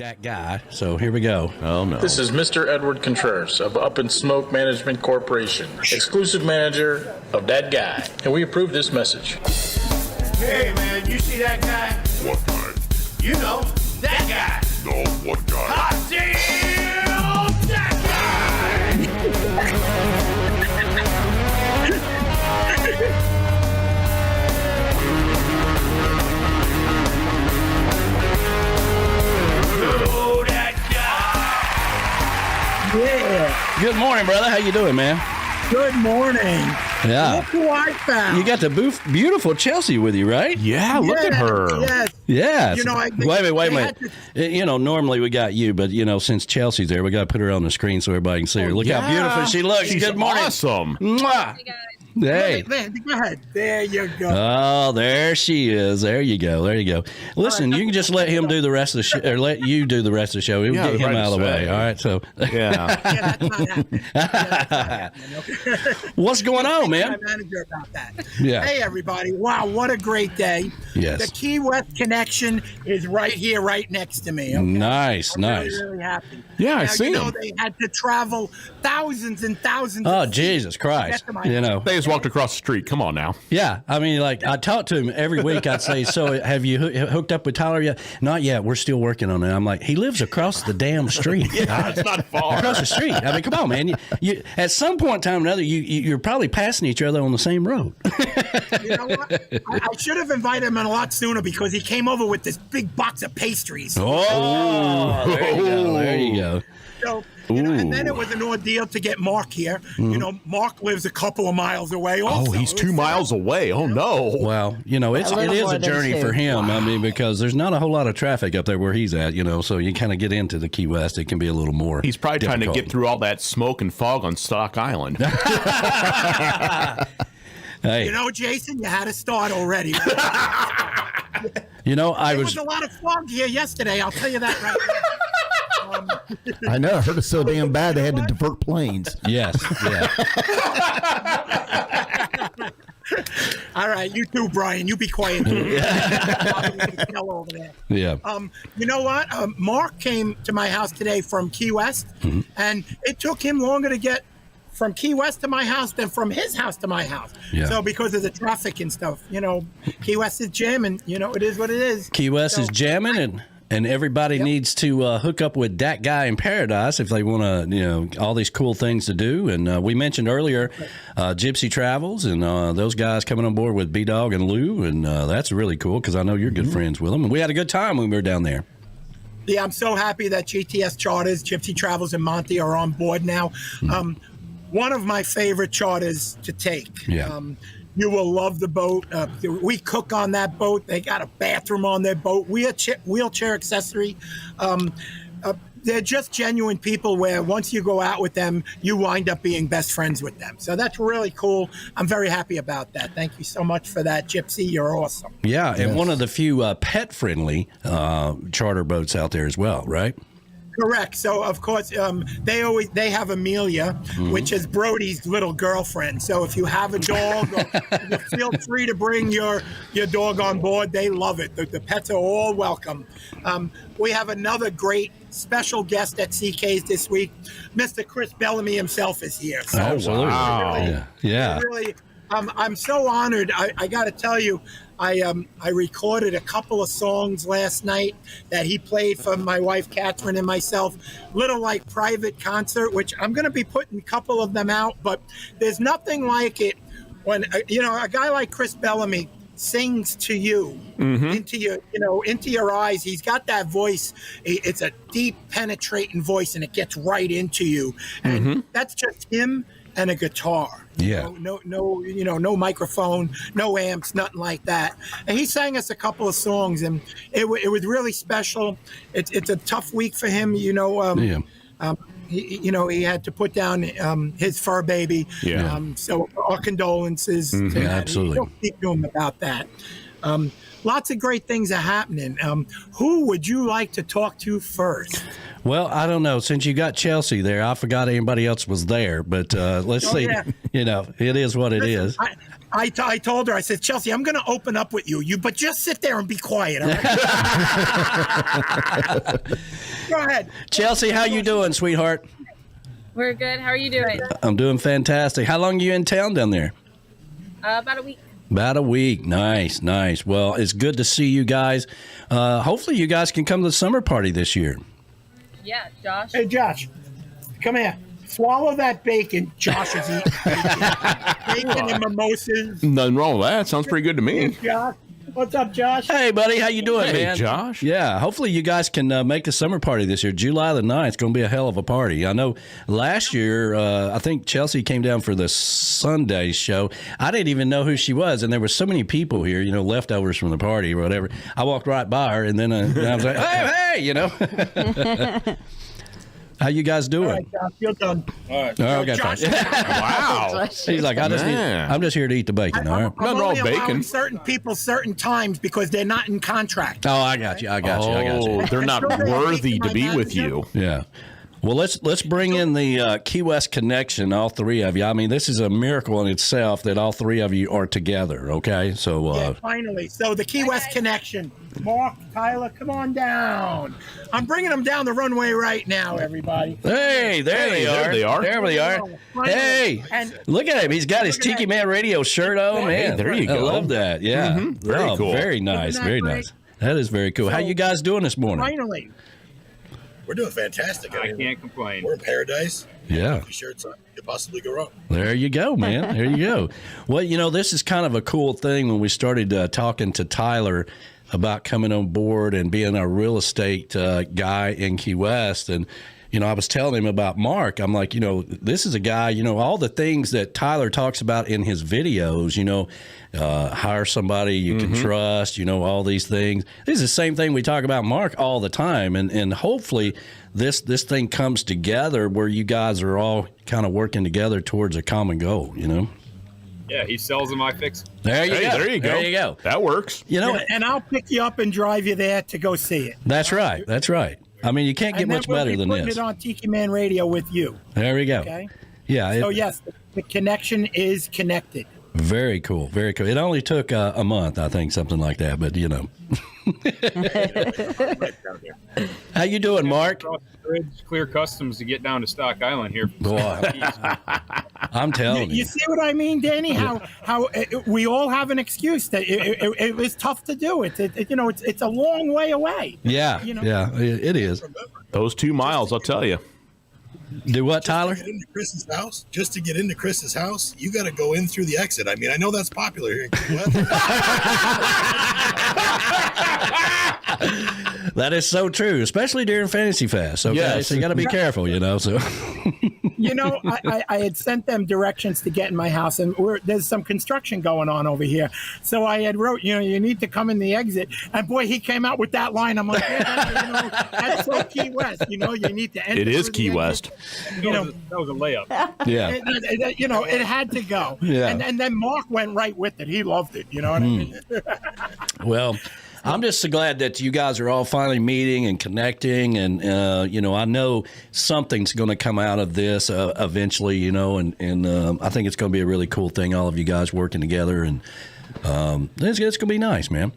DAT Guy. So here we go. Oh, no. This is Mr. Edward Contreras of Up and Smoke Management Corporation, exclusive manager of DAT Guy. And we approve this message. Hey, man, you see that guy? What guy? You know, that guy. No, what guy? Hot damn, that guy. Oh, that guy. Yeah. Good morning, brother. How you doing, man? Good morning. Yeah. Look who I found. You got the beautiful Chelsea with you, right? Yeah, look at her. Yes. Yes. You know, wait a minute. You know, normally we got you, but, you know, since Chelsea's there, we got to put her on the screen so everybody can see her. Look how beautiful she looks. She's Good morning. awesome. Mwah. Hey. Go ahead. There you go. Oh, there she is. There you go. There you go. Listen, you can just let him do the rest of the show, or let you do the rest of the show. We'll get him out of the way. All right. So. Yeah. Yeah, that's not happening. That's not happening. Okay. What's going on, man? My manager about that. Yeah. Hey, everybody. Wow, what a great day. Yes. The Key West connection is right here, right next to me. Okay? Nice, I'm nice. really, really happy. Yeah, I now, see you know, him. they had to travel thousands and thousands Oh, of feet Jesus to Christ. get to my You house. know. They just walked across the street. Come on now. Yeah, I mean, like, I talk to him every week. I'd say, so have you hooked up with Tyler yet? Not yet. We're still working on it. I'm like, he lives across the damn street. Yeah, it's not far. Across the street. I mean, come on, man. You at some point in time or another, you're probably passing each other on the same road. You know what? I should have invited him in a lot sooner because he came over with this big box of pastries. Oh, there you go. There you go. So, you know, and then it was an ordeal to get Mark here. You know, Mark lives a couple of miles away. Also. Oh, he's 2 miles away. Oh, no. Well, you know, it is a journey for him. Wow. I mean, because there's not a whole lot of traffic up there where he's at, you know, so you kind of get into the Key West. It can be a little more He's probably difficult. trying to get through all that smoke and fog on Stock Island. Hey. You know, Jason, you had to start already. You know, There was a lot of fog here yesterday. I'll tell you that right now. I know. I heard it so damn bad they had to divert planes. Yes. Yeah. All right, you too, Brian. You be quiet. Over there. Yeah. You know what? Mark came to my house today from Key West, and it took him longer to get from Key West to my house than from his house to my house. Yeah. So because of the traffic and stuff, you know, Key West is jamming. You know, it is what it is. Key West is jamming, and everybody needs to hook up with DAT Guy in Paradise if they want to, you know, all these cool things to do. And we mentioned earlier Gypsy Travels and those guys coming on board with B-Dog and Lou, and that's really cool because I know you're good friends with them. And we had a good time when we were down there. Yeah, I'm so happy that GTS Charters, Gypsy Travels, and Monty are on board now. One of my favorite charters to take. Yeah. You will love the boat. We cook on that boat. They got a bathroom on their boat. Wheelchair accessory. They're just genuine people where once you go out with them, you wind up being best friends with them. So that's really cool. I'm very happy about that. Thank you so much for that, Gypsy. You're awesome. Yeah, and one of the few pet-friendly charter boats out there as well, right? Correct. So of course they have Amelia, which is Brody's little girlfriend. So if you have a dog, you feel free to bring your dog on board. They love it. The pets are all welcome. We have another great special guest at CK's this week. Mr. Chris Bellamy himself is here. So Absolutely. Wow. Yeah. Really, I'm so honored. I got to tell you, I recorded a couple of songs last night that he played for my wife Catherine and myself. Little like private concert, which I'm going to be putting a couple of them out. But there's nothing like it when you know a guy like Chris Bellamy sings to you into your eyes. He's got that voice. It's a deep, penetrating voice, and it gets right into you. And that's just him and a guitar. Yeah. No microphone, no amps, nothing like that. And he sang us a couple of songs, and it was really special. It's a tough week for him, He had to put down his fur baby. Yeah. So our condolences. To that. Absolutely. Don't speak to him about that. Lots of great things are happening. Who would you like to talk to first? Well, I don't know. Since you got Chelsea there, I forgot anybody else was there. But let's see. Yeah. You know, it is what it is. I told her, I said, Chelsea, I'm going to open up with you, but just sit there and be quiet. All right? Go ahead. Chelsea, how you doing, sweetheart? We're good. How are you doing? I'm doing fantastic. How long are you in town down there? About a week. About a week. Nice, nice. Well, it's good to see you guys. Hopefully you guys can come to the summer party this year. Yeah, Josh. Hey, Josh, come here. Swallow that bacon. Josh is eating bacon and mimosas. Nothing wrong with that. Sounds pretty good to me. Josh. What's up, Josh? Hey, buddy. How you doing, Hey, man? Josh. Yeah, hopefully you guys can make the summer party this year. July the 9th is going to be a hell of a party. I know last year, I think Chelsea came down for the Sunday show. I didn't even know who she was, and there were so many people here, leftovers from the party or whatever. I walked right by her, and then I was like, hey. How you guys doing? All right, Josh, you're done. All right. Okay, Josh, fine. Wow. She's like, I'm just here to eat the bacon. All right. I'm Nothing wrong only with allowing bacon. certain people certain times because they're not in contract. Oh, I got you. I got you. They're not worthy to be with you. Yeah. Well, let's bring in the Key West connection, all three of you. I mean, this is a miracle in itself that all three of you are together, okay? So, Yeah, finally. So the Key West connection. Mark, Tyler, come on down. I'm bringing them down the runway right now, everybody. hey, there they are. there they are. There they are. Finally. Hey, And look at him. He's got his Tiki Man Radio shirt on, man. there you I go. love that. Yeah. Very cool. Very nice. Isn't that Very great? nice. That is very cool. How you guys doing this morning? finally. We're doing fantastic. I can't complain. We're in paradise. Yeah. You sure it's could possibly go wrong? There you go, man. There you go. Well, this is kind of a cool thing when we started talking to Tyler about coming on board and being a real estate guy in Key West. And, I was telling him about Mark. I'm like, this is a guy, all the things that Tyler talks about in his videos, hire somebody you can trust, all these things. This is the same thing we talk about Mark all the time. And hopefully this thing comes together where you guys are all kind of working together towards a common goal, Yeah, he sells them, I fix them. There you Hey, go. there you go. There you go. That works. And I'll pick you up and drive you there to go see it. That's right. That's right. I mean, you can't get And then much we'll better be than putting this. it on Tiki Man Radio with you. There we go. Okay. Yeah. So yes, the connection is connected. Very cool. Very cool. It only took a month, I think, something like that. But How you doing, Mark? Cross the bridge, clear customs to get down to Stock Island here. Boy, I'm telling You you. see what I mean, Danny? How we all have an excuse that it was tough to do. It's a long way away. Yeah. Yeah. It is. Those 2 miles, I'll tell you. Do what, Tyler? To get into Chris's house, just to get into Chris's house, you got to go in through the exit. I mean, I know that's popular here in Key West. That is so true, especially during Fantasy Fest. Okay, Yes. so you got to be careful, So I had sent them directions to get in my house, and there's some construction going on over here. So I had wrote, you need to come in the exit. And boy, he came out with that line. I'm like, that's so Key West. You need to enter. It is through the Key exit. West. That was a layup. yeah. It had to go. Yeah. And then Mark went right with it. He loved it. You know what I mean? Well, I'm just so glad that you guys are all finally meeting and connecting, and I know something's going to come out of this eventually, and I think it's going to be a really cool thing. All of you guys working together, and it's going to be nice, man.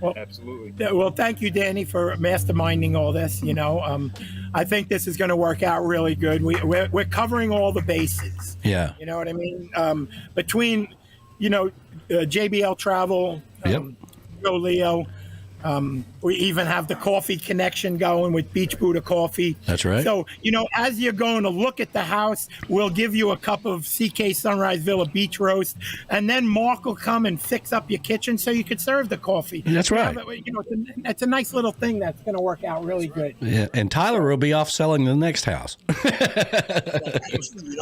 Well, Absolutely. Well, thank you, Danny, for masterminding all this. I think this is going to work out really good. We're covering all the bases. Yeah. You know what I mean? Between, JBL Travel, Yep. Joe Leo. We even have the coffee connection going with Beach Buddha Coffee. That's right. So, as you're going to look at the house, we'll give you a cup of CK Sunrise Villa Beach Roast, and then Mark will come and fix up your kitchen so you could serve the coffee. That's right. It's a nice little thing that's going to work out really good. Yeah, and Tyler will be off selling the next house.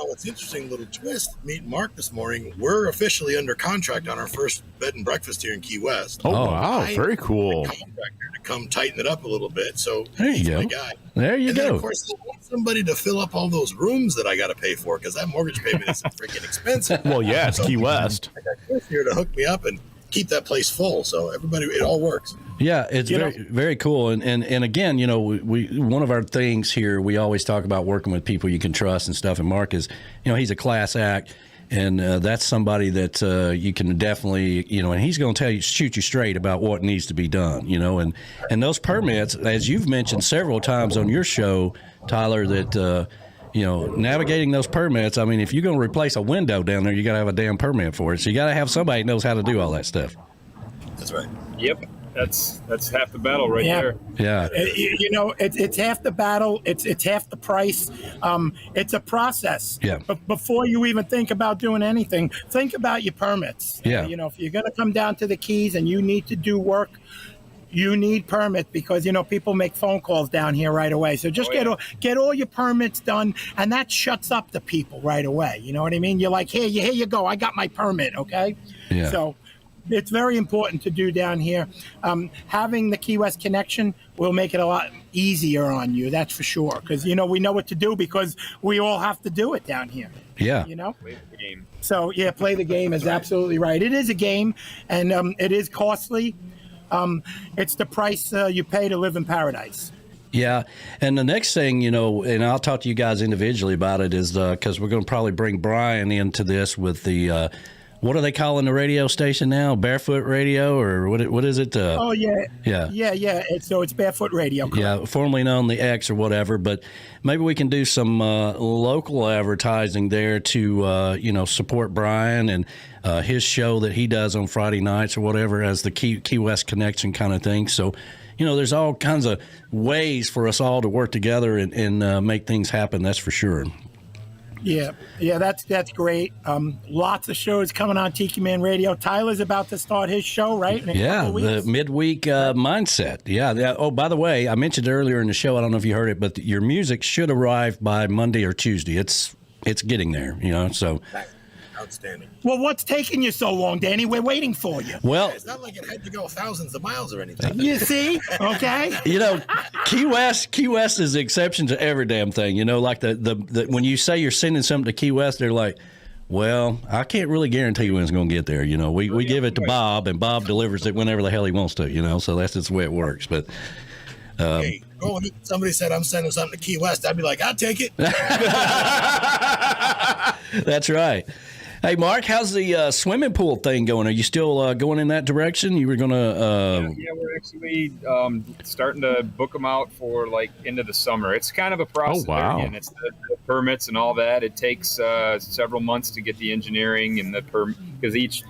What's interesting, little twist, meeting Mark this morning, we're officially under contract on our first bed and breakfast here in Key West. Oh, wow. Very cool. Contractor to come tighten it up a little bit. So There you he's go. my guy. There you And then, go. of course, I want somebody to fill up all those rooms that I got to pay for because that mortgage payment is freaking expensive. Well, yeah, it's Key West. I got Chris here to hook me up and keep that place full. So everybody, it all works. Yeah, it's very cool. And again, we one of our things here, we always talk about working with people you can trust and stuff. And Mark is, he's a class act. And that's somebody that you can definitely, and he's going to shoot you straight about what needs to be done, and those permits, as you've mentioned several times on your show, Tyler, that, navigating those permits, I mean, if you're going to replace a window down there, you got to have a damn permit for it. So you got to have somebody who knows how to do all that stuff. That's right. Yep. That's half the battle right there. Yeah. It's half the battle. It's half the price. It's a process. Yeah. But before you even think about doing anything, think about your permits. Yeah. If you're going to come down to the Keys and you need to do work, you need permits because, people make phone calls down here right away. So just get all your permits done, and that shuts up the people right away. You know what I mean? You're like, here you go. I got my permit, okay? Yeah. So it's very important to do down here. Having the Key West connection will make it a lot easier on you, that's for sure. Because, we know what to do because we all have to do it down here. Yeah. Play the game. So, play the game is absolutely right. It is a game, and it is costly. It's the price you pay to live in paradise. Yeah, and the next thing, and I'll talk to you guys individually about it, is because we're going to probably bring Brian into this with the what are they calling the radio station now? Barefoot Radio, or what is it? Yeah. Yeah. It's Barefoot Radio. Correct. Yeah, formerly known the X or whatever. But maybe we can do some local advertising there to support Brian and his show that he does on Friday nights or whatever as the Key West Connection kind of thing. So, there's all kinds of ways for us all to work together and make things happen. That's for sure. Yeah, that's great. Lots of shows coming on Tiki Man Radio. Tyler's about to start his show, right? In a couple of weeks. The midweek mindset. Yeah. Oh, by the way, I mentioned earlier in the show, I don't know if you heard it, but your music should arrive by Monday or Tuesday. It's getting there, so. Outstanding. Well, what's taking you so long, Danny? We're waiting for you. Well, it's not like it had to go thousands of miles or anything. You see? Okay. Key West is the exception to every damn thing. Like the when you say you're sending something to Key West, they're like, well, I can't really guarantee when it's going to get there. We give it to Bob, and Bob delivers it whenever the hell he wants to. So that's just the way it works. But if somebody said I'm sending something to Key West, I'd be like, I'll take it. That's right. Hey, Mark, how's the swimming pool thing going? Are you still going in that direction? You were going to... Yeah, we're actually starting to book them out for, into the summer. It's kind of a process. Oh, wow. And it's the permits and all that. It takes several months to get the engineering and the because each,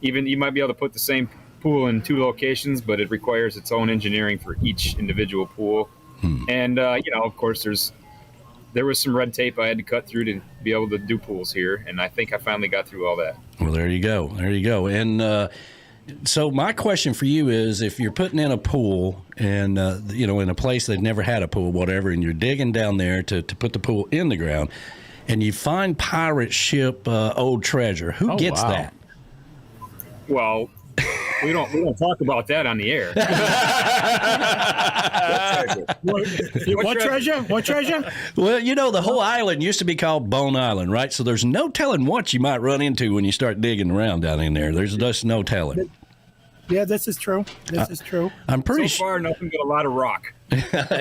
even you might be able to put the same pool in two locations, but it requires its own engineering for each individual pool. And, of course, there was some red tape I had to cut through to be able to do pools here, and I think I finally got through all that. Well, there you go. And so my question for you is, if you're putting in a pool and, in a place that never had a pool, whatever, and you're digging down there to put the pool in the ground, and you find pirate ship old treasure, who gets that? Well, we don't talk about that on the air. What treasure? What treasure? Well, the whole island used to be called Bone Island, right? So there's no telling what you might run into when you start digging around down in there. There's just no telling. Yeah, this is true. I'm pretty so far, nothing but a lot of rock.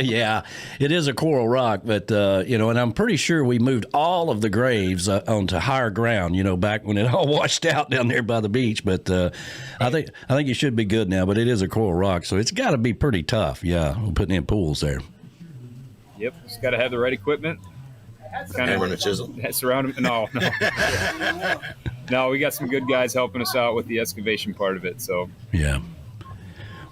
Yeah, it is a coral rock, but and I'm pretty sure we moved all of the graves onto higher ground, back when it all washed out down there by the beach. But I think you should be good now. But it is a coral rock, so it's got to be pretty tough. Yeah, putting in pools there. Yep, just got to have the right equipment. Hammer and a chisel. Surround them. No. No, we got some good guys helping us out with the excavation part of it. So yeah.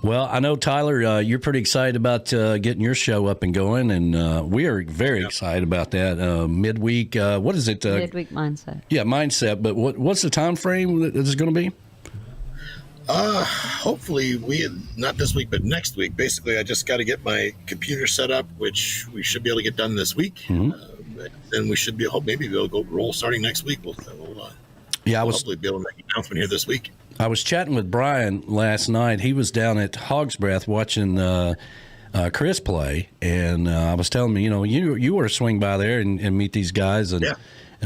Well, I know, Tyler, you're pretty excited about getting your show up and going, and we are very excited about that. Midweek, what is it? Midweek Mindset. Yeah, Mindset. But what's the time frame that it's going to be? Hopefully, not this week, but next week. Basically, I just got to get my computer set up, which we should be able to get done this week. Mm-hmm. Then we should maybe be able to go roll starting next week. We'll hopefully be able to make an announcement here this week. I was chatting with Brian last night. He was down at Hog's Breath watching Chris play, and I was telling him, you were to swing by there and meet these guys and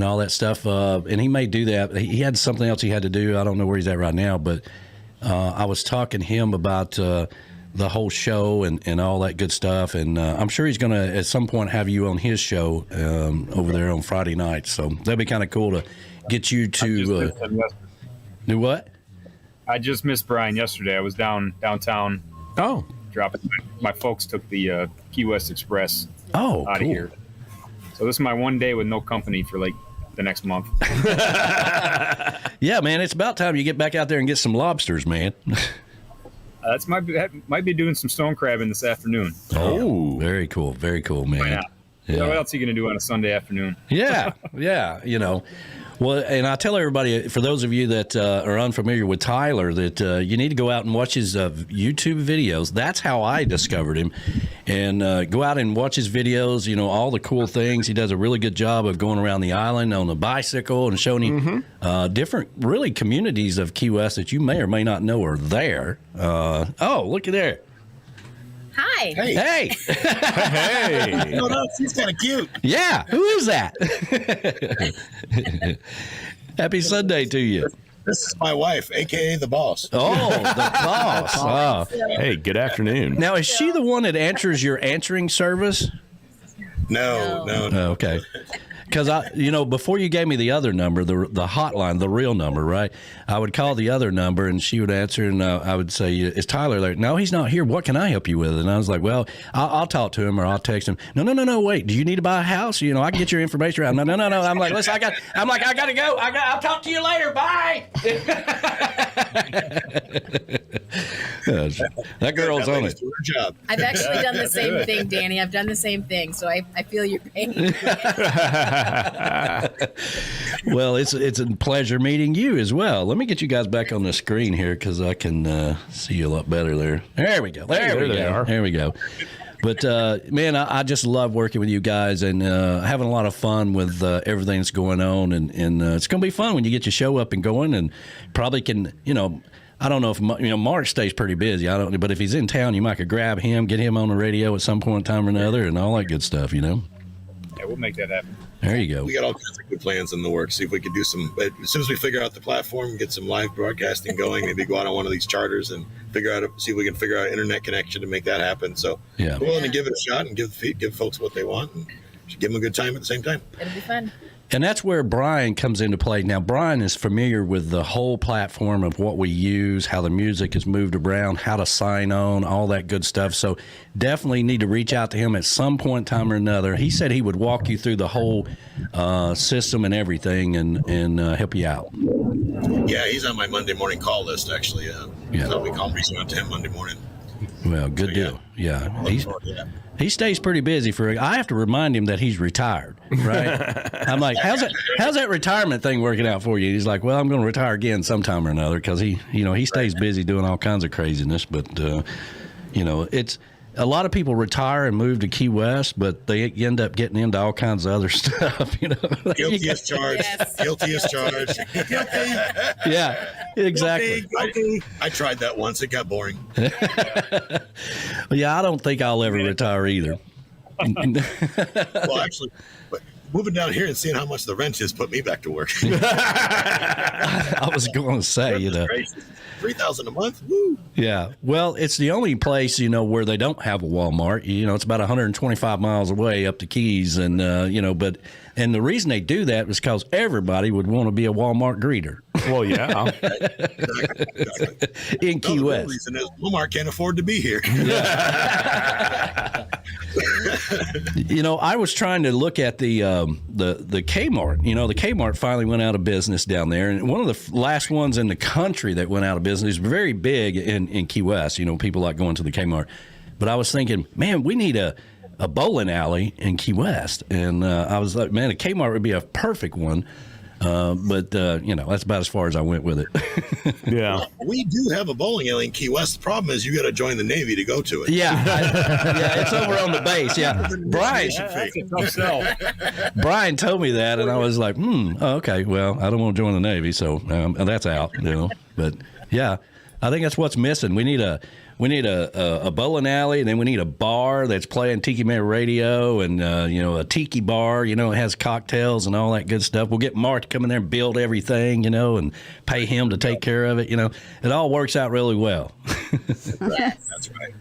all that stuff. And he may do that. He had something else he had to do. I don't know where he's at right now, but I was talking to him about the whole show and all that good stuff. And I'm sure he's going to at some point have you on his show over there on Friday night. So that'd be kind of cool to get you to do what? I just missed Brian yesterday. I was downtown. Oh, Dropping. My folks took the Key West Express Oh, out cool. of here. So this is my one day with no company for like the next month. Yeah, man, it's about time you get back out there and get some lobsters, man. That might be doing some stone crabbing this afternoon. Oh, very cool, man. Why not? Yeah. What else are you going to do on a Sunday afternoon? Yeah, you know. Well, and I tell everybody, for those of you that are unfamiliar with Tyler, that you need to go out and watch his YouTube videos. That's how I discovered him. And go out and watch his videos, you know, all the cool things. He does a really good job of going around the island on a bicycle and showing you different, really, communities of Key West that you may or may not know are there. Oh, look at there. Hi. Hey. Hey. hey. No, she's kind of cute. Yeah, who is that? Happy Sunday to you. This is my wife, a.k.a. the boss. Oh, the boss. Oh. Hey, good afternoon. Now, is she the one that answers your answering service? No. Oh, okay. Because before you gave me the other number, the hotline, the real number, right? I would call the other number, and she would answer, and I would say, "Is Tyler there?" "No, he's not here. What can I help you with?" And I was like, "Well, I'll talk to him, or I'll text him." No. Wait, do you need to buy a house? You know, I can get your information out. No. I'm like, listen, I got to go. I'll talk to you later. Bye. That girl's on it. Her job. I've actually done the same thing, Danny. I've done the same thing, so I feel your pain. Well, it's a pleasure meeting you as well. Let me get you guys back on the screen here because I can see you a lot better there. There we go. There we go. But, man, I just love working with you guys and having a lot of fun with everything that's going on. And it's going to be fun when you get your show up and going and probably can, I don't know if Mark stays pretty busy. I don't, but if he's in town, you might could grab him, get him on the radio at some point in time or another, and all that good stuff. Yeah, we'll make that happen. There you go. We got all kinds of good plans in the works. See if we could do some. As soon as we figure out the platform, get some live broadcasting going. Maybe go out on one of these charters and see if we can figure out an internet connection to make that happen. So yeah, we're willing to give it a shot and give folks what they want and give them a good time at the same time. It'll be fun. And that's where Brian comes into play. Now, Brian is familiar with the whole platform of what we use, how the music is moved around, how to sign on, all that good stuff. So definitely need to reach out to him at some point in time or another. He said he would walk you through the whole system and everything and help you out. Yeah, he's on my Monday morning call list, actually. Yeah. So we call reaching out to him Monday morning. Well, good deal. Yeah. He stays pretty busy I have to remind him that he's retired, right? I'm like, how's that retirement thing working out for you? He's like, well, I'm going to retire again sometime or another because he stays busy doing all kinds of craziness. But, it's a lot of people retire and move to Key West, but they end up getting into all kinds of other stuff, Guilty as charged. Yes. Guilty as charged. Yeah, exactly. I tried that once. It got boring. Yeah, I don't think I'll ever retire either. Well, actually, moving down here and seeing how much the rent is put me back to work. I was going to say, $3,000 a month. Woo. Yeah. Well, it's the only place, where they don't have a Walmart. It's about 125 miles away up the Keys. And, and the reason they do that is because everybody would want to be a Walmart greeter. Well, yeah. Exactly. In Key West. The reason is Walmart can't afford to be here. I was trying to look at the Kmart. The Kmart finally went out of business down there, and one of the last ones in the country that went out of business. Very big in Key West. People like going to the Kmart. But I was thinking, man, we need a bowling alley in Key West, and I was like, man, a Kmart would be a perfect one. But that's about as far as I went with it. Yeah. We do have a bowling alley in Key West. The problem is you got to join the Navy to go to it. Yeah. It's over on the base. Yeah. Brian told me that, and I was like, okay, well, I don't want to join the Navy, so that's out, But, yeah, I think that's what's missing. We need a bowling alley, and then we need a bar that's playing Tiki Man Radio and, a tiki bar, it has cocktails and all that good stuff. We'll get Mark to come in there and build everything, and pay him to take care of it. It all works out really well. That's right.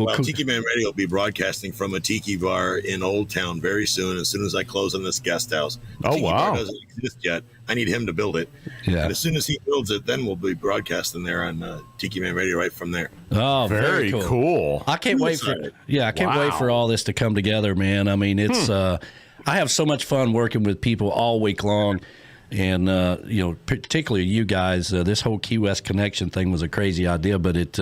Well, Tiki Man Radio will be broadcasting from a tiki bar in Old Town very soon. As soon as I close on this guest house. The tiki bar doesn't exist yet. I need him to build it. Yeah. And as soon as he builds it, then we'll be broadcasting there on Tiki Man Radio right from there. Oh, very cool. I can't wait for wait for all this to come together, man. I mean, it's I have so much fun working with people all week long. And, particularly you guys, this whole Key West connection thing was a crazy idea, but it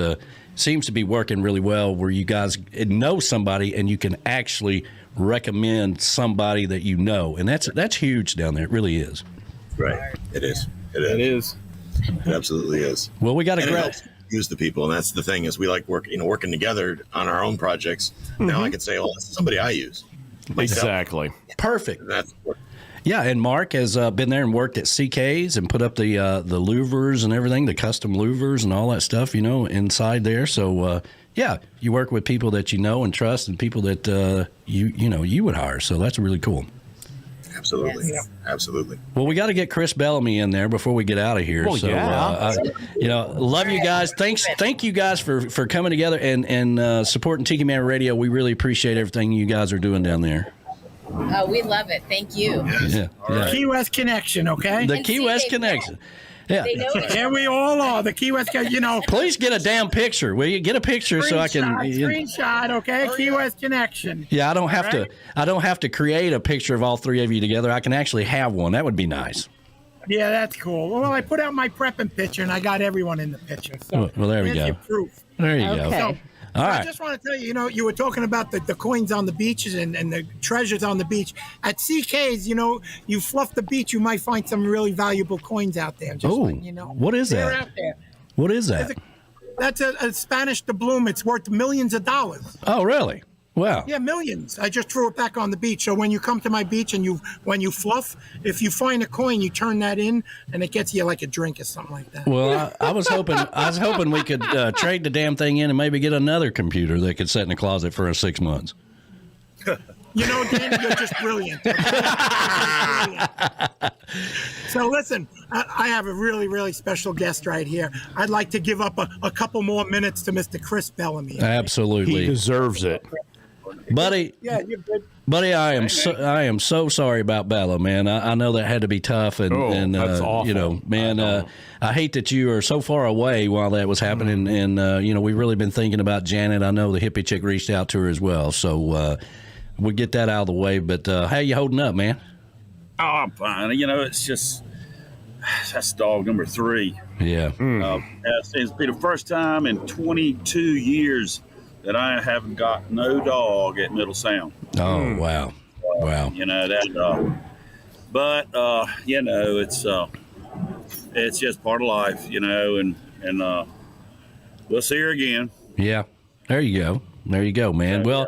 seems to be working really well where you guys know somebody and you can actually recommend somebody that you know. And that's huge down there. It really is. Right. It is. It is. It absolutely is. Well, we got to use the people. And that's the thing is we like working together on our own projects. Now I can say, oh, that's somebody I use. Exactly. Perfect. That's Yeah, and Mark has been there and worked at CK's and put up the louvers and everything, the custom louvers and all that stuff, inside there. So, you work with people that you know and trust and people that you would hire. So that's really cool. Absolutely. Yes. Absolutely. Well, we got to get Chris Bellamy in there before we get out of here. Well, so, love you guys. Thank you guys for coming together and supporting Tiki Man Radio. We really appreciate everything you guys are doing down there. Oh, we love it. Thank you. Yeah. Key West Connection, okay? The Key West Connection. Yeah. There we all are. The Key West, Please get a damn picture. Will you get a picture so I can screenshot? Okay, Key West Connection. Yeah, I don't have to create a picture of all three of you together. I can actually have one. That would be nice. Yeah, that's cool. Well, I put out my prepping picture and I got everyone in the picture. So well, there we go. Proof. There you go. So, all right. I just want to tell you, you were talking about the coins on the beaches and the treasures on the beach. At CK's, you fluff the beach, you might find some really valuable coins out there. Just what is they're that? out there. What is that? That's a Spanish doubloon. It's worth millions of dollars. Oh, really? Wow. Yeah, millions. I just threw it back on the beach. So when you come to my beach and when you fluff, if you find a coin, you turn that in, and it gets you like a drink or something like that. Well, I was hoping we could trade the damn thing in and maybe get another computer that could sit in the closet for 6 months. Danny, you're just brilliant. So listen, I have a really, really special guest right here. I'd like to give up a couple more minutes to Mr. Chris Bellamy. Absolutely. He deserves it. Buddy, yeah, you're good. Buddy, I am so sorry about Bella, man. I know that had to be tough, and that's awful. I hate that you are so far away while that was happening, and we've really been thinking about Janet. I know the hippie chick reached out to her as well, so we'll get that out of the way. But how you holding up, man? Oh, I'm fine. It's just that's dog number 3. Yeah. It's been the first time in 22 years that I haven't got no dog at Middle Sound. Oh, wow. Wow. It's just part of life, and we'll see her again. Yeah. There you go, man. Well,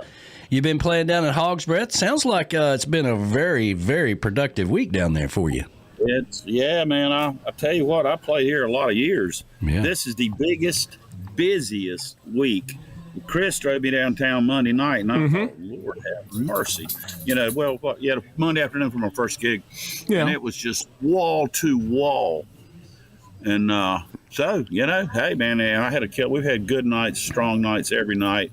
you've been playing down at Hog's Breath. Sounds like it's been a very, very productive week down there for you. Man. I tell you what, I played here a lot of years. Yeah. This is the busiest week. Chris drove me downtown Monday night, and I thought, Lord have mercy. Monday afternoon for my first gig, and it was just wall to wall. And hey, man, we've had good nights, strong nights every night.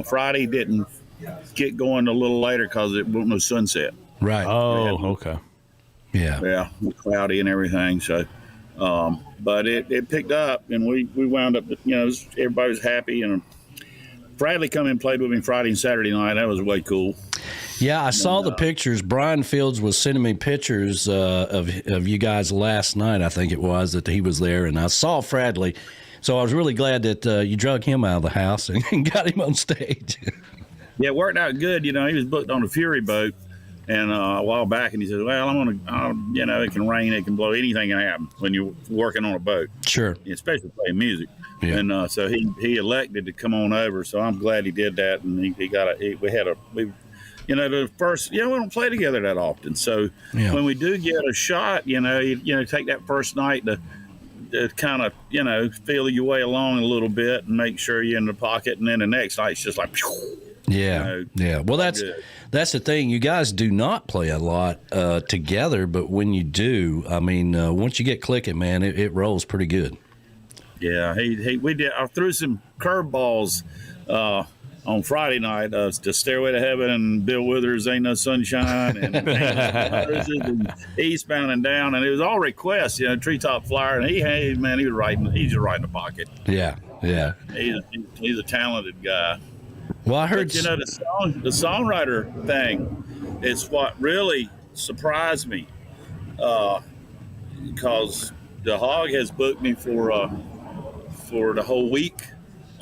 Friday didn't get going a little later because it wasn't no sunset. Right. Oh, okay. Yeah. Yeah, cloudy and everything. So, but it picked up, and we wound up. Everybody was happy, and Bradley come in and played with me Friday and Saturday night. That was way cool. Yeah, I saw the pictures. Brian Fields was sending me pictures of you guys last night, I think it was, that he was there, and I saw Bradley. So I was really glad that you drug him out of the house and got him on stage. Yeah, it worked out good. He was booked on a Fury boat and a while back, and he said, well, it can rain, it can blow, anything can happen when you're working on a boat. Sure. Especially playing music. Yeah. And so he elected to come on over, so I'm glad he did that, and we don't play together that often. So when we do get a shot, you take that first night to kind of, feel your way along a little bit and make sure you're in the pocket. And then the next night it's just like, yeah. Well, that's the thing. You guys do not play a lot together, but when you do, once you get clicking, man, it rolls pretty good. Yeah, we did. I threw some curveballs on Friday night, to Stairway to Heaven and Bill Withers, Ain't No Sunshine, and Eastbound and Down, and it was all requests, Treetop Flyer, and he was he's right in the pocket. Yeah. He's a talented guy. Well, I heard, but, the songwriter thing is what really surprised me, because the Hog has booked me for the whole week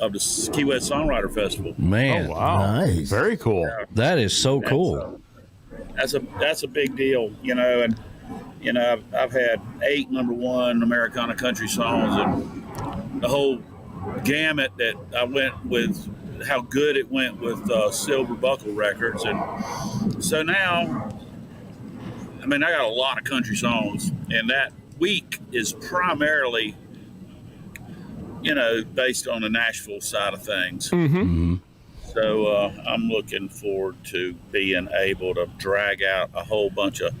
of the Key West Songwriter Festival. Man, oh, wow, nice, very cool. Yeah. That is so cool. That's a big deal, and I've had 8 #1 Americana country songs, and the whole gamut that I went with, how good it went with Silver Buckle Records, and so now, I got a lot of country songs, and that week is primarily, based on the Nashville side of things. Mm-hmm. So I'm looking forward to being able to drag out a whole bunch of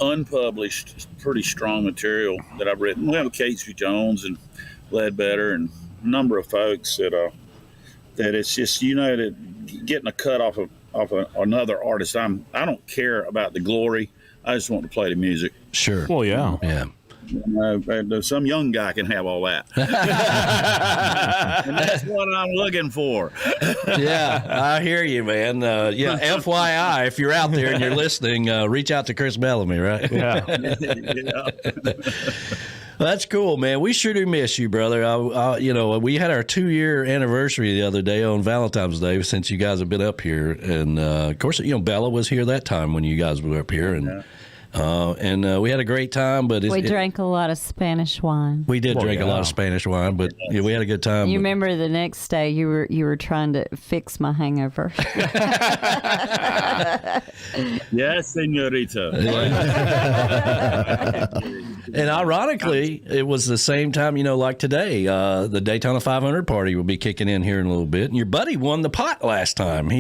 unpublished, pretty strong material that I've written. We have Casey Jones and Ledbetter and a number of folks that it's just, that getting a cut off of another artist. I don't care about the glory. I just want to play the music. Sure. Well, yeah. Yeah. Some young guy can have all that. And that's what I'm looking for. Yeah, I hear you, man. FYI, if you're out there and you're listening, reach out to Chris Bellamy, right? Yeah. That's cool, man. We sure do miss you, brother. We had our 2-year anniversary the other day on Valentine's Day since you guys have been up here, and of course, Bella was here that time when you guys were up here, and we had a great time. But we drank a lot of Spanish wine. We did drink a lot of Spanish wine, but we had a good time. You remember the next day you were trying to fix my hangover. Yes, senorita. And ironically, it was the same time, like today, the Daytona 500 party will be kicking in here in a little bit. And your buddy won the pot last time.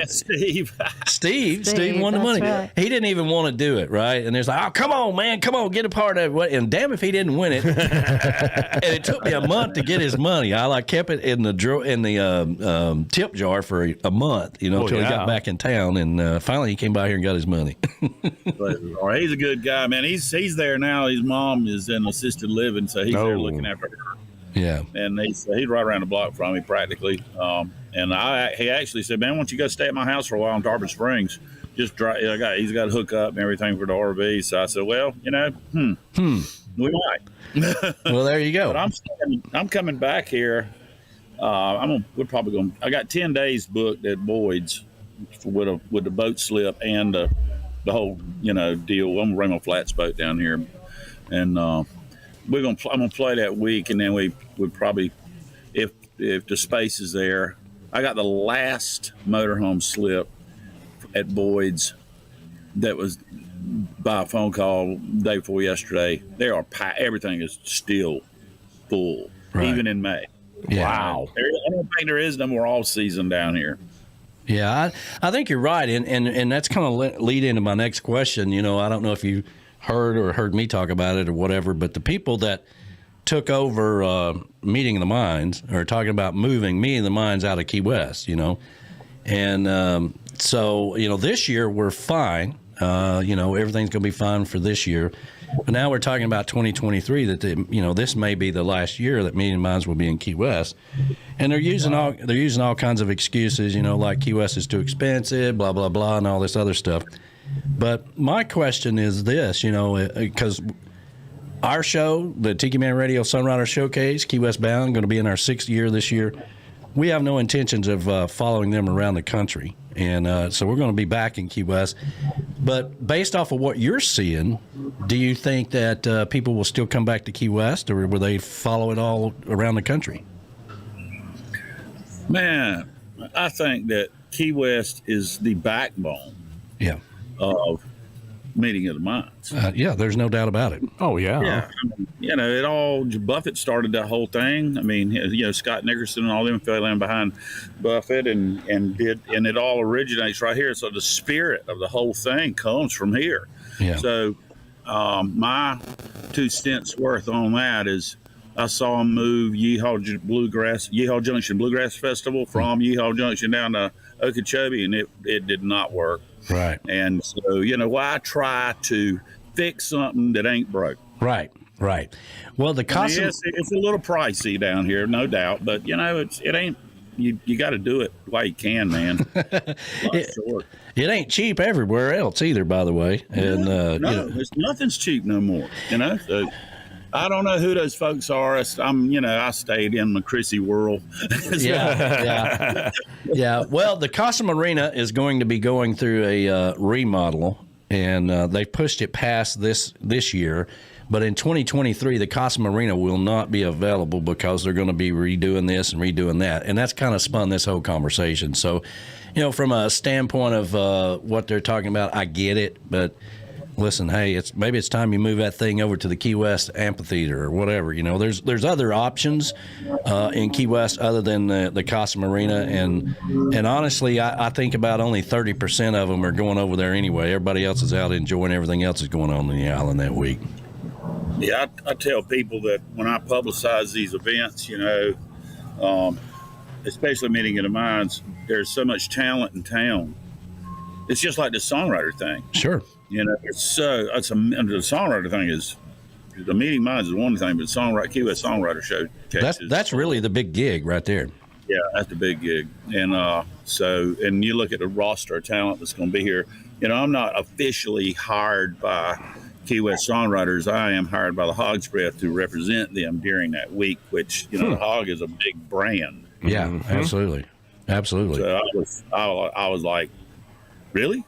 Steve. Steve won the money. Right. He didn't even want to do it, right? And there's like, oh, come on, man, get a part of it. And damn if he didn't win it. And it took me a month to get his money. I kept it in the tip jar for a month, until he got back in town. And finally he came by here and got his money. He's a good guy, man. He's there now. His mom is in assisted living, so he's there looking after her. Yeah. And he's right around the block from me practically. And he actually said, man, why don't you go stay at my house for a while in Tarpon Springs? Just he's got to hook up and everything for the RV. So I said, well, we might. Well, there you go. But I'm coming back here. I got 10 days booked at Boyd's with the boat slip and the whole deal. I'm gonna bring my flats boat down here, and I'm gonna play that week, and then we would probably, if the space is there. I got the last motorhome slip at Boyd's that was by a phone call day before yesterday. Everything is still full, even in May. Yeah. Wow. I don't think there is no more off season down here. Yeah, I think you're right, and that's kind of lead into my next question. I don't know if you heard me talk about it or whatever, but the people that took over Meeting of the Minds are talking about moving Meeting of the Minds out of Key West, and so this year we're fine. Everything's going to be fine for this year. But now we're talking about 2023 that this may be the last year that Meeting of the Minds will be in Key West, and they're using all kinds of excuses, like Key West is too expensive, blah blah blah, and all this other stuff. But my question is this, because our show, the Tiki Man Radio Sunrider Showcase, Key West Bound, going to be in our 6th year this year. We have no intentions of following them around the country, and so we're going to be back in Key West. But based off of what you're seeing, do you think that people will still come back to Key West, or will they follow it all around the country? Man, I think that Key West is the backbone of Meeting of the Minds. Yeah, there's no doubt about it. Oh, yeah. Yeah. Buffett started that whole thing. I mean, Scott Nickerson and all them fell in behind Buffett and it all originates right here. So the spirit of the whole thing comes from here. Yeah. So my 2 cents worth on that is I saw them move Yeehaw Junction Bluegrass Festival from Yeehaw Junction down to Okeechobee, and it did not work. Right. And so, why try to fix something that ain't broke? Right. Well, the cost. Yes, it's a little pricey down here, no doubt, but it ain't. You got to do it while you can, man. It ain't cheap everywhere else either, by the way. And nothing's cheap no more. So I don't know who those folks are. I stayed in the Chrissy world. Yeah. Well, the Cosmo Arena is going to be going through a remodel, and they pushed it past this year. But in 2023, the Cosmo Arena will not be available because they're going to be redoing this and redoing that. And that's kind of spun this whole conversation. So, from a standpoint of what they're talking about, I get it. But listen, hey, maybe it's time you move that thing over to the Key West Amphitheater or whatever. There's other options in Key West other than the Cosmo Arena. And honestly, I think about only 30% of them are going over there anyway. Everybody else is out enjoying everything else that's going on in the island that week. Yeah, I tell people that when I publicize these events, especially Meeting of the Minds, there's so much talent in town. It's just like the songwriter thing. Sure. The songwriter thing is, the Meeting Minds is one thing, but Key West Songwriter Showcase. That's really the big gig right there. Yeah, that's the big gig. And and you look at the roster of talent that's going to be here. I'm not officially hired by Key West Songwriters. I am hired by the Hog's Breath to represent them during that week, which the Hog is a big brand. Yeah, absolutely. So I was like, really?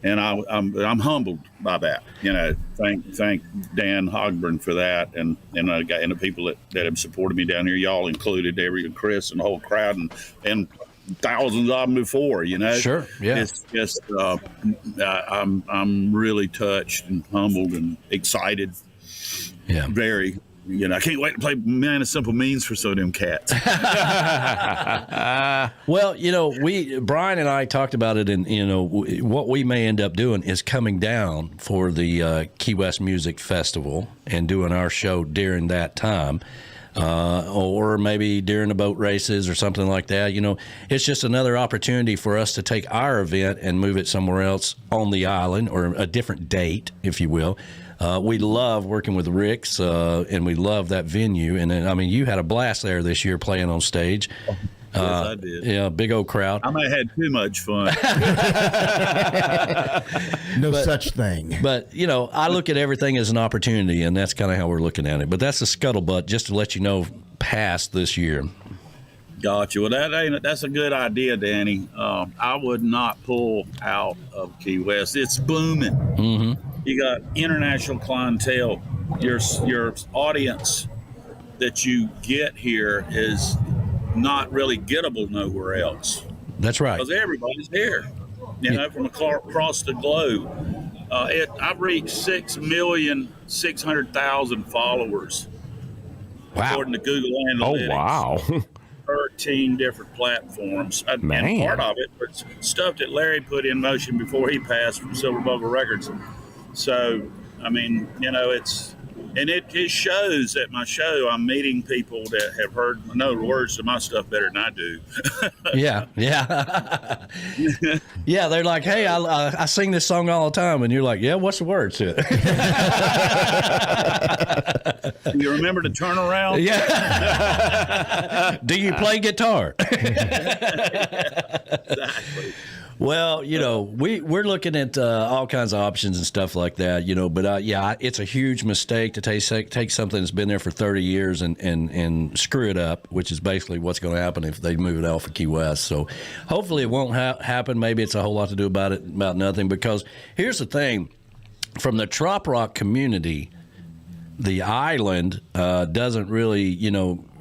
And I'm humbled by that. Thank Dan Hogburn for that, and the people that have supported me down here, y'all included, Chris and the whole crowd, and thousands of them before. Sure, yeah. It's just I'm really touched and humbled and excited. Yeah, very. I can't wait to play Man of Simple Means for some of them cats. Well, Brian and I talked about it, and what we may end up doing is coming down for the Key West Music Festival and doing our show during that time. Or maybe during the boat races or something like that. It's just another opportunity for us to take our event and move it somewhere else on the island, or a different date, if you will. We love working with Rick's, and we love that venue. And then, you had a blast there this year playing on stage. Yes, I did. Yeah, big old crowd. I may have had too much fun. No such thing. But, I look at everything as an opportunity, and that's kind of how we're looking at it. But that's the scuttlebutt, just to let you know, past this year. Gotcha. Well, that's a good idea, Danny. I would not pull out of Key West. It's booming. Mm-hmm. You got international clientele. Your audience that you get here is not really gettable nowhere else. That's right. Because everybody's here, from across the globe. I've reached 6,600,000 followers. Wow. According to Google Analytics. Oh, wow. 13 different platforms. Man. And part of it was stuff that Larry put in motion before he passed from Silver Bugle Records. So, it shows at my show I'm meeting people that have know the words to my stuff better than I do. Yeah. Yeah, they're like, hey, I sing this song all the time. And you're like, yeah, what's the words to it? You remember to turn around? Yeah. Do you play guitar? Exactly. Well, we're looking at all kinds of options and stuff like that, but it's a huge mistake to take something that's been there for 30 years and screw it up, which is basically what's going to happen if they move it off of Key West. So hopefully it won't happen. Maybe it's a whole lot to do about nothing, because here's the thing. From the trop rock community, the island doesn't really,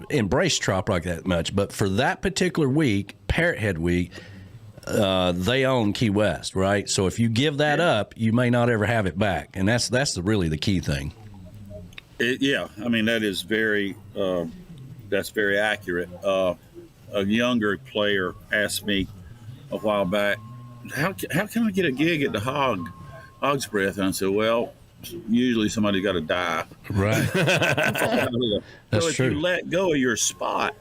embrace trop rock that much. But for that particular week, Parrot Head Week, they own Key West, right? So if you give that up, you may not ever have it back, and that's really the key thing. That is very accurate. A younger player asked me a while back, how can I get a gig at the Hog's Breath? And I said, well, usually somebody got to die. Right. So That's if true. you let go of your spot,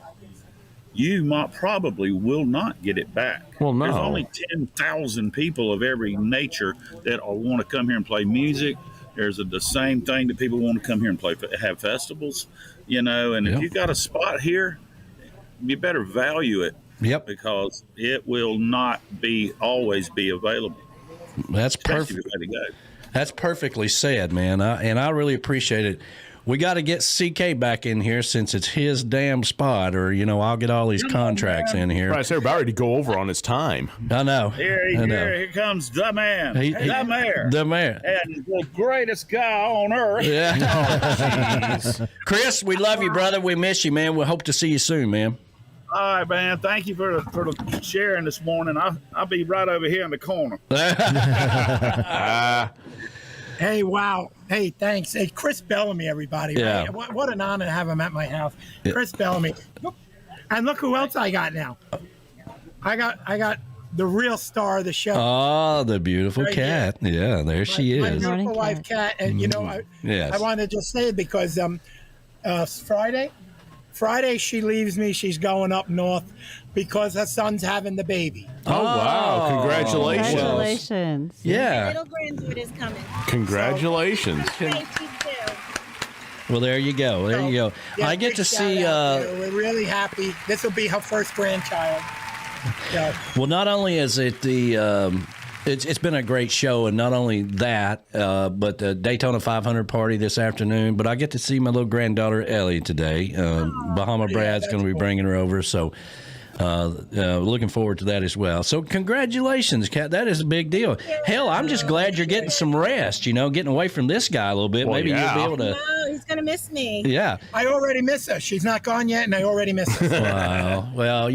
you probably will not get it back. Well, no. There's only 10,000 people of every nature that want to come here and play music. There's the same thing that people want to come here and have festivals, and if you got a spot here, you better value it. Yep. Because it will not always be available. That's perfect. That's perfectly said, man. And I really appreciate it. We got to get CK back in here since it's his damn spot, or I'll get all these contracts in here. Right, so we're about ready to go over on his time. I know. Here comes the man, the mayor, and the greatest guy on earth. Yeah. Chris, we love you, brother. We miss you, man. We hope to see you soon, man. All right, man. Thank you for the sharing this morning. I'll be right over here in the corner. Hey, wow. Hey, thanks. Hey, Chris Bellamy, everybody. Yeah. Right? What an honor to have him at my house. Chris Bellamy. And look who else I got now. I got the real star of the show. Oh, the beautiful cat. Yeah, there she is. My beautiful wife, Cat. And, Yes. I wanted to just say it because Friday she leaves me. She's going up north because her son's having the baby. Oh, wow. Congratulations. Congratulations. Yeah. Little granddude is coming. Congratulations. Well, there you go. There you go. Yeah, I get big to shout see. out to her. We're really happy. This will be her first grandchild. Yeah. Well, not only is it it's been a great show, and not only that, but the Daytona 500 party this afternoon. But I get to see my little granddaughter Ellie today. Bahama Brad's going to be bringing her over, so looking forward to that as well. So congratulations, Kat. That is a big deal. Hell, I'm just glad you're getting some rest. Getting away from this guy a little bit. Well, Maybe you'll be able to. No, he's gonna miss me. Yeah. I already miss her. She's not gone yet, and I already miss her. Wow. Well,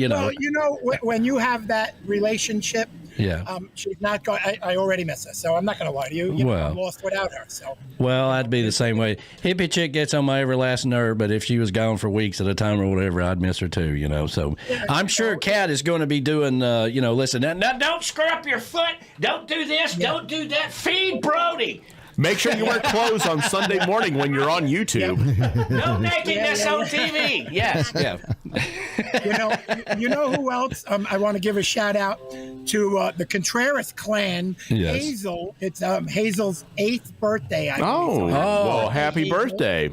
when you have that relationship, yeah. She's not gone. I already miss her, so I'm not going to lie to you. I'm lost without her. So. Well, I'd be the same way. Hippie chick gets on my every last nerve, but if she was gone for weeks at a time or whatever, I'd miss her too. So I'm sure Kat is going to be doing. Listen. Now, don't screw up your foot. Don't do this. Don't do that. Feed Brody. Make sure you wear clothes on Sunday morning when you're on YouTube. No nakedness on TV. Yes. Yeah. You know who else? I want to give a shout out to the Contreras clan. Yes. Hazel. It's Hazel's 8th birthday. I believe. Well, happy birthday.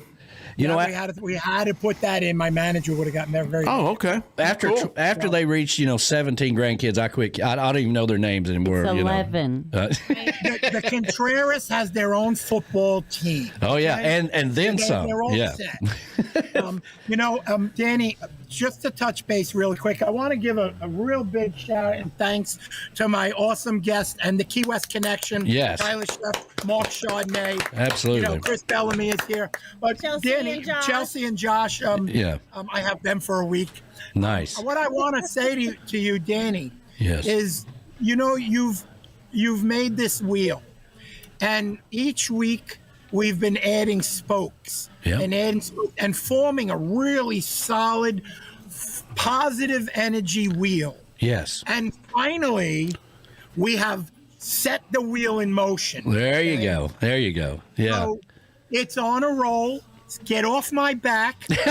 You know what? We had to put that in. My manager would have gotten there very. Oh, okay. After they reach 17 grandkids, I quit. I don't even know their names anymore. It's 11. The Contreras has their own football team. Oh yeah, and then some. They're all Yeah. set. Danny, just to touch base really quick, I want to give a real big shout out and thanks to my awesome guest and the Key West Connection. Yes. Tyler Chef, Mark Chardonnay. Absolutely. Chris Bellamy is here. But Chelsea and Josh, I have them for a week. Nice. What I want to say to you, Danny, Yes. is you've made this wheel, and each week we've been adding spokes and forming a really solid, positive energy wheel. Yes. And finally, we have set the wheel in motion. There you go. There you go. Yeah. So it's on a roll. Get off my back, okay?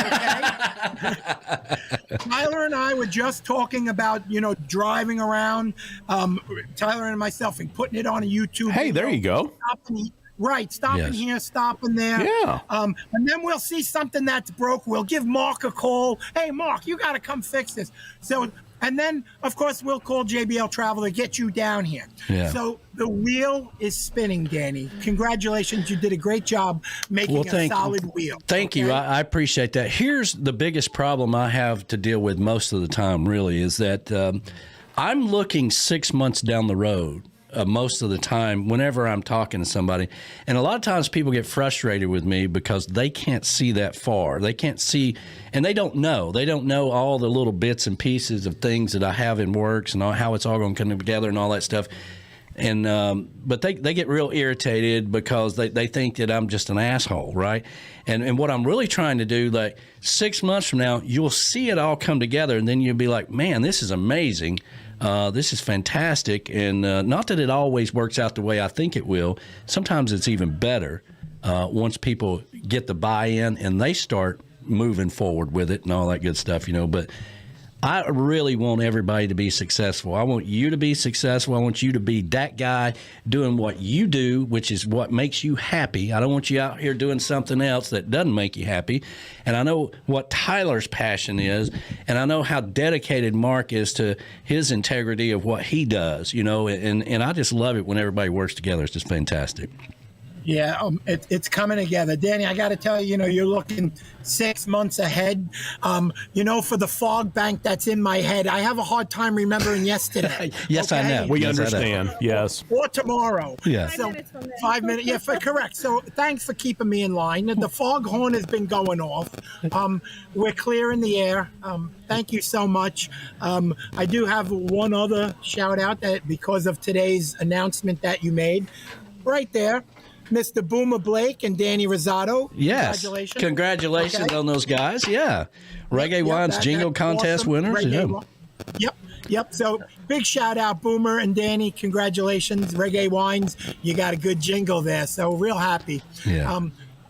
Tyler and I were just talking about, driving around, Tyler and myself, and putting it on a YouTube. Hey, there you go. Stopping here, stopping there. Yeah. And then we'll see something that's broke. We'll give Mark a call. Hey, Mark, you got to come fix this. So, and then, of course, we'll call JBL Travel to get you down here. Yeah. So the wheel is spinning, Danny. Congratulations. You did a great job making a solid wheel. Thank you. I appreciate that. Here's the biggest problem I have to deal with most of the time, really, is that I'm looking 6 months down the road. Most of the time whenever I'm talking to somebody. And a lot of times people get frustrated with me because they can't see that far. They can't see, and they don't know. They don't know all the little bits and pieces of things that I have in works and how it's all going to come together and all that stuff. And but they get real irritated because they think that I'm just an asshole, right? And what I'm really trying to do, like 6 months from now, you'll see it all come together, and then you'll be like, man, this is amazing. This is fantastic. And not that it always works out the way I think it will. Sometimes it's even better once people get the buy-in and they start moving forward with it and all that good stuff, But I really want everybody to be successful. I want you to be successful. I want you to be that guy doing what you do, which is what makes you happy. I don't want you out here doing something else that doesn't make you happy. And I know what Tyler's passion is, and I know how dedicated Mark is to his integrity of what he does, and I just love it when everybody works together. It's just fantastic. Yeah, it's coming together. Danny, I got to tell you, you're looking 6 months ahead. For the fog bank that's in my head, I have a hard time remembering yesterday. Yes, okay? I know. We understand. Yes. Or tomorrow. Yeah. So 5 minutes. Yeah, correct. So thanks for keeping me in line. The foghorn has been going off. We're clear in the air. Thank you so much. I do have one other shout out that because of today's announcement that you made, right there. Mr. Boomer Blake and Danny Rosado. Yes. Congratulations on those guys. Yeah. Reggae Wines Jingle Contest awesome. winners. Yep. So big shout out, Boomer and Danny. Congratulations. Reggae Wines. You got a good jingle there. So real happy. Yeah.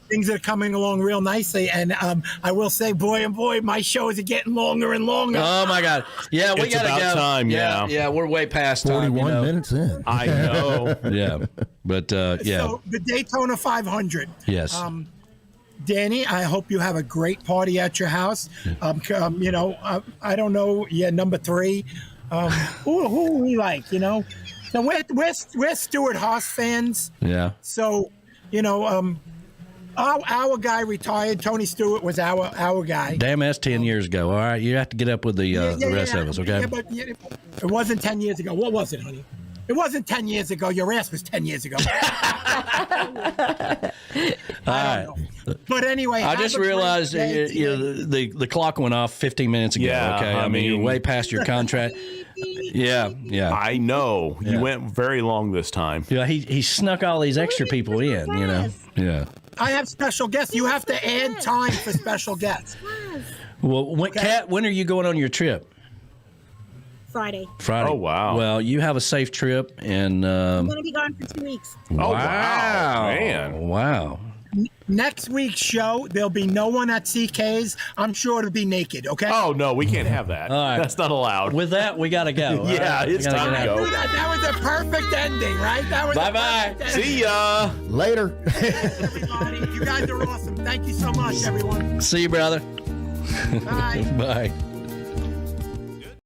Things are coming along real nicely. And I will say, boy, my shows are getting longer and longer. Oh, my God. Yeah, we got to go. It's about time, yeah. Yeah, we're way past time. 41 minutes in. I know. Yeah. But, yeah. So the Daytona 500. Yes. Danny, I hope you have a great party at your house. I don't know. Yeah, number 3. Who we like, So we're Stuart Haas fans. Yeah. So, our guy retired. Tony Stewart was our guy. Damn, that's 10 years ago. All right, you have to get up with the rest of us, okay? Yeah, but it wasn't 10 years ago. What was it, honey? It wasn't 10 years ago. Your ass was 10 years ago. All right. But anyway, I just realized the clock went off 15 minutes ago. Yeah, okay, I mean you're way past your contract. Yeah. I know. Yeah. You went very long this time. Yeah, he snuck all these extra people in. Yeah. I have special guests. You have to add time for special guests. Well, Kat, when are you going on your trip? Friday. Oh, wow. Well, you have a safe trip, and I'm going to be gone for 2 weeks. Oh, wow. Man. Wow. Next week's show, there'll be no one at CK's. I'm sure to be naked, okay? Oh, no, we can't have that. All right. That's not allowed. With that, we got to go. Yeah, it's time to go. That was a perfect ending, right? Bye-bye. See ya. Later. Thanks, everybody. You guys are awesome. Thank you so much, everyone. See you, brother. Bye. Bye.